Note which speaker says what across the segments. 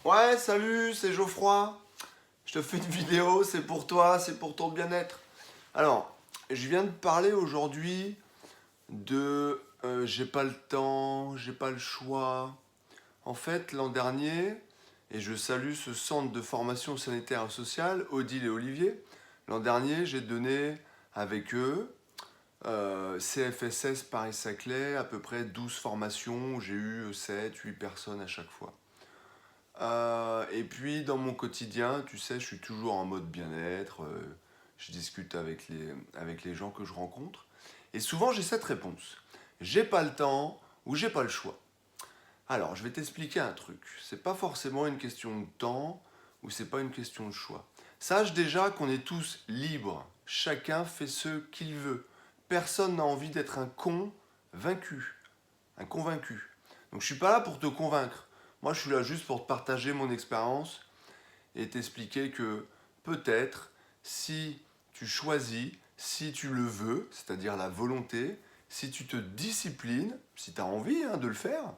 Speaker 1: Ouais, salut, c'est Geoffroy. Je te fais une vidéo, c'est pour toi, c'est pour ton bien-être. Alors, je viens de parler aujourd'hui de j'ai pas le temps, j'ai pas le choix. En fait, l'an dernier, et je salue ce centre de formation sanitaire et sociale, Odile et Olivier, l'an dernier, j'ai donné avec eux, CFSS Paris-Saclay, à peu près 12 formations où j'ai eu 7, 8 personnes à chaque fois. Et puis dans mon quotidien, tu sais, je suis toujours en mode bien-être, je discute avec les gens que je rencontre. Et souvent j'ai cette réponse. J'ai pas le temps ou j'ai pas le choix. Alors je vais t'expliquer un truc. C'est pas forcément une question de temps ou c'est pas une question de choix. Sache déjà qu'on est tous libres. Chacun fait ce qu'il veut. Personne n'a envie d'être un con vaincu, un convaincu. Donc je suis pas là pour te convaincre. Moi, je suis là juste pour te partager mon expérience et t'expliquer que peut-être, si tu choisis, si tu le veux, c'est-à-dire la volonté, si tu te disciplines, si tu as envie de le faire,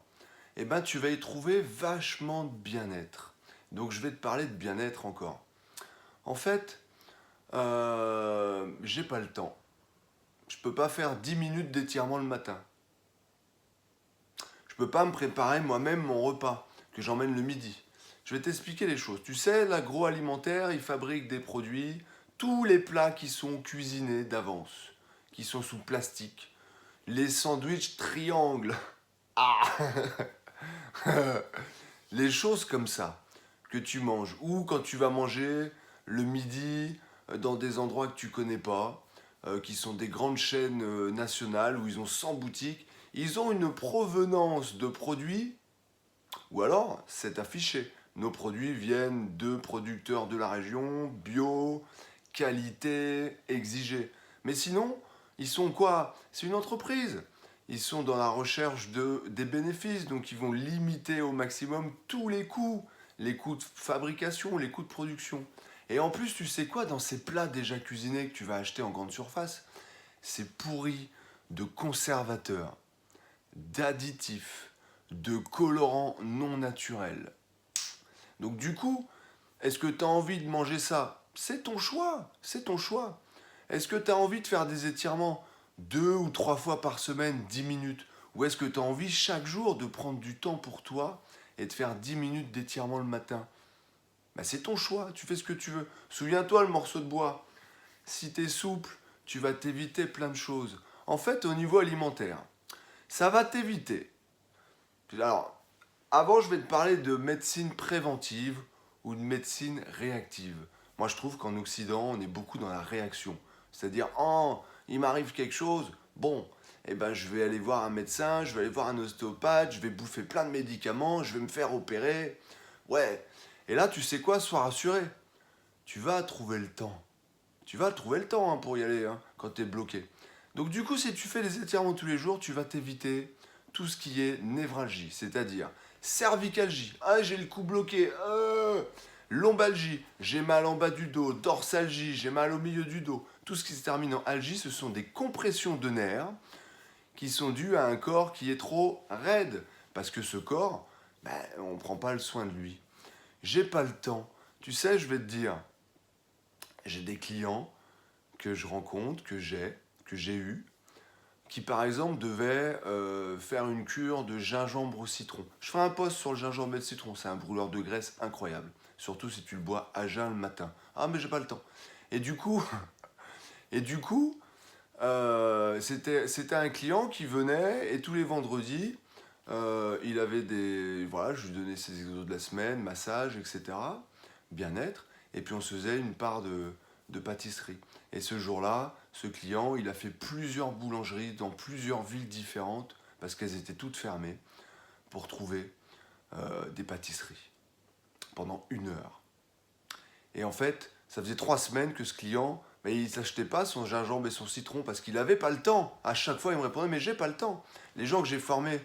Speaker 1: eh ben, tu vas y trouver vachement de bien-être. Donc je vais te parler de bien-être encore. En fait, j'ai pas le temps. Je peux pas faire 10 minutes d'étirement le matin. Je peux pas me préparer moi-même mon repas que j'emmène le midi. Je vais t'expliquer les choses. Tu sais, l'agroalimentaire, il fabrique des produits, tous les plats qui sont cuisinés d'avance, qui sont sous plastique. Les sandwichs triangles. Ah Les choses comme ça que tu manges. Ou quand tu vas manger le midi dans des endroits que tu connais pas, qui sont des grandes chaînes nationales où ils ont 100 boutiques, ils ont une provenance de produits. Ou alors, c'est affiché. Nos produits viennent de producteurs de la région, bio, qualité, exigée. Mais sinon, ils sont quoi? C'est une entreprise. Ils sont dans la recherche des bénéfices, donc ils vont limiter au maximum tous les coûts de fabrication, les coûts de production. Et en plus, tu sais quoi, dans ces plats déjà cuisinés que tu vas acheter en grande surface, c'est pourri de conservateurs, d'additifs, de colorants non naturels. Donc du coup, est-ce que tu as envie de manger ça? C'est ton choix, c'est ton choix. Est-ce que tu as envie de faire des étirements 2 ou 3 fois par semaine, 10 minutes? Ou est-ce que tu as envie chaque jour de prendre du temps pour toi et de faire 10 minutes d'étirement le matin? Bah, c'est ton choix, tu fais ce que tu veux. Souviens-toi le morceau de bois. Si tu es souple, tu vas t'éviter plein de choses. En fait, au niveau alimentaire, ça va t'éviter. Alors, avant, je vais te parler de médecine préventive ou de médecine réactive. Moi, je trouve qu'en Occident, on est beaucoup dans la réaction. C'est-à-dire, oh, il m'arrive quelque chose, bon, eh ben, je vais aller voir un médecin, je vais aller voir un ostéopathe, je vais bouffer plein de médicaments, je vais me faire opérer. Ouais. Et là, tu sais quoi, sois rassuré. Tu vas trouver le temps. Tu vas trouver le temps pour y aller quand tu es bloqué. Donc du coup, si tu fais des étirements tous les jours, tu vas t'éviter tout ce qui est névralgie, c'est-à-dire cervicalgie, ah j'ai le cou bloqué, lombalgie, j'ai mal en bas du dos, dorsalgie, j'ai mal au milieu du dos. Tout ce qui se termine en algie, ce sont des compressions de nerfs qui sont dues à un corps qui est trop raide. Parce que ce corps, on ne prend pas le soin de lui. J'ai pas le temps. Tu sais, je vais te dire, j'ai des clients que je rencontre, que j'ai eu, qui par exemple devaient faire une cure de gingembre au citron. Je ferai un post sur le gingembre et le citron, c'est un brûleur de graisse incroyable. Surtout si tu le bois à jeun le matin. Ah mais j'ai pas le temps. Et du coup, et du coup c'était un client qui venait et tous les vendredis, il avait des... Voilà, je lui donnais ses exos de la semaine, massage, etc. Bien-être. Et puis on se faisait une part de pâtisserie. Et ce jour-là, ce client, il a fait plusieurs boulangeries dans plusieurs villes différentes parce qu'elles étaient toutes fermées pour trouver des pâtisseries pendant 1 heure. Et en fait, ça faisait 3 semaines que ce client, mais il ne s'achetait pas son gingembre et son citron parce qu'il n'avait pas le temps. À chaque fois, il me répondait, mais j'ai pas le temps. Les gens que j'ai formés,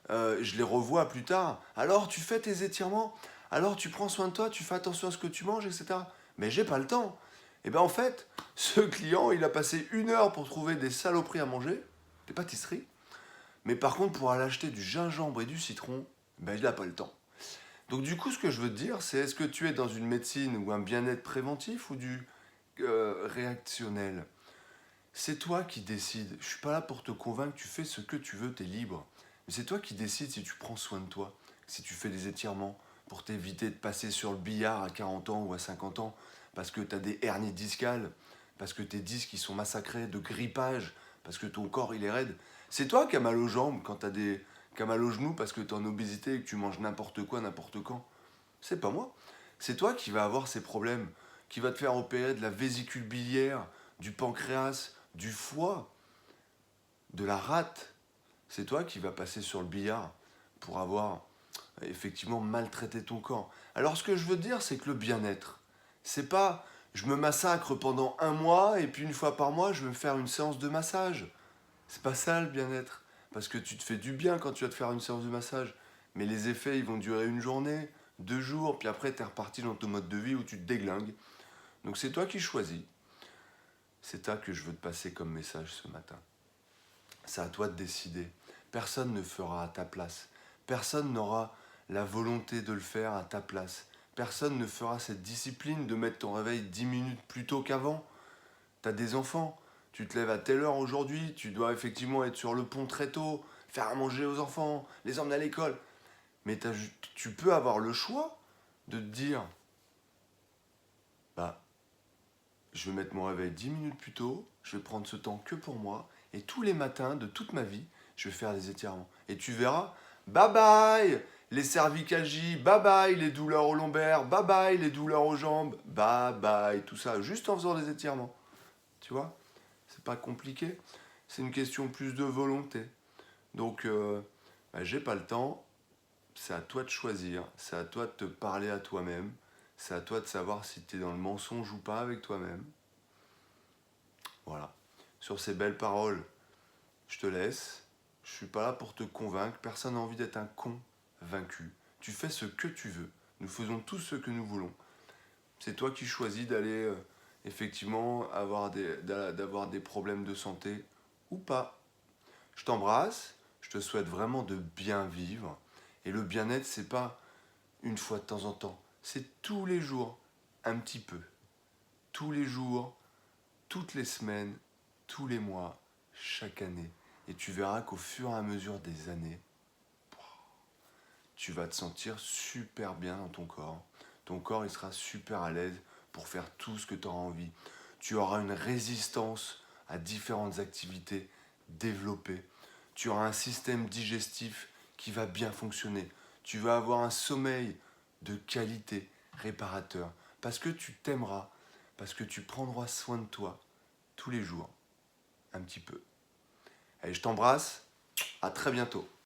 Speaker 1: je les revois plus tard. Alors, tu fais tes étirements, alors tu prends soin de toi, tu fais attention à ce que tu manges, etc. Mais j'ai pas le temps. Et bien en fait, ce client, il a passé 1 heure pour trouver des saloperies à manger, des pâtisseries. Mais par contre, pour aller acheter du gingembre et du citron, ben il n'a pas le temps. Donc du coup, ce que je veux te dire, c'est est-ce que tu es dans une médecine ou un bien-être préventif ou du réactionnel? C'est toi qui décides. Je suis pas là pour te convaincre, tu fais ce que tu veux, tu es libre. Mais c'est toi qui décides si tu prends soin de toi, si tu fais des étirements pour t'éviter de passer sur le billard à 40 ans ou à 50 ans, parce que tu as des hernies discales, parce que tes disques ils sont massacrés de grippage, parce que ton corps il est raide. C'est toi qui as mal aux jambes quand qui as mal aux genoux parce que tu es en obésité et que tu manges n'importe quoi, n'importe quand. C'est pas moi. C'est toi qui vas avoir ces problèmes, qui va te faire opérer de la vésicule biliaire, du pancréas, du foie, de la rate. C'est toi qui vas passer sur le billard pour avoir effectivement maltraité ton corps. Alors ce que je veux dire, c'est que le bien-être, c'est pas je me massacre pendant un mois et puis une fois par mois, je vais me faire une séance de massage. C'est pas ça le bien-être. Parce que tu te fais du bien quand tu vas te faire une séance de massage. Mais les effets, ils vont durer une journée, 2 jours, puis après, tu es reparti dans ton mode de vie où tu te déglingues. Donc c'est toi qui choisis. C'est ça que je veux te passer comme message ce matin. C'est à toi de décider. Personne ne fera à ta place. Personne n'aura la volonté de le faire à ta place. Personne ne fera cette discipline de mettre ton réveil 10 minutes plus tôt qu'avant. T'as des enfants, tu te lèves à telle heure aujourd'hui, tu dois effectivement être sur le pont très tôt, faire à manger aux enfants, les emmener à l'école. Mais tu peux avoir le choix de te dire, bah, je vais mettre mon réveil 10 minutes plus tôt, je vais prendre ce temps que pour moi, et tous les matins de toute ma vie, je vais faire des étirements. Et tu verras, bye bye les cervicalgies, bye bye les douleurs aux lombaires, bye bye les douleurs aux jambes, bye bye tout ça, juste en faisant des étirements. Tu vois? C'est pas compliqué. C'est une question plus de volonté. Donc, bah, j'ai pas le temps. C'est à toi de choisir. C'est à toi de te parler à toi-même. C'est à toi de savoir si tu es dans le mensonge ou pas avec toi-même. Voilà. Sur ces belles paroles, je te laisse. Je suis pas là pour te convaincre. Personne n'a envie d'être un con vaincu. Tu fais ce que tu veux. Nous faisons tout ce que nous voulons. C'est toi qui choisis d'aller effectivement d'avoir des problèmes de santé ou pas. Je t'embrasse, je te souhaite vraiment de bien vivre. Et le bien-être, c'est pas une fois de temps en temps, c'est tous les jours, un petit peu. Tous les jours, toutes les semaines, tous les mois, chaque année. Et tu verras qu'au fur et à mesure des années, tu vas te sentir super bien dans ton corps. Ton corps, il sera super à l'aise pour faire tout ce que tu auras envie. Tu auras une résistance à différentes activités développées. Tu auras un système digestif qui va bien fonctionner. Tu vas avoir un sommeil de qualité, réparateur. Parce que tu t'aimeras, parce que tu prendras soin de toi tous les jours, un petit peu. Allez, je t'embrasse, à très bientôt.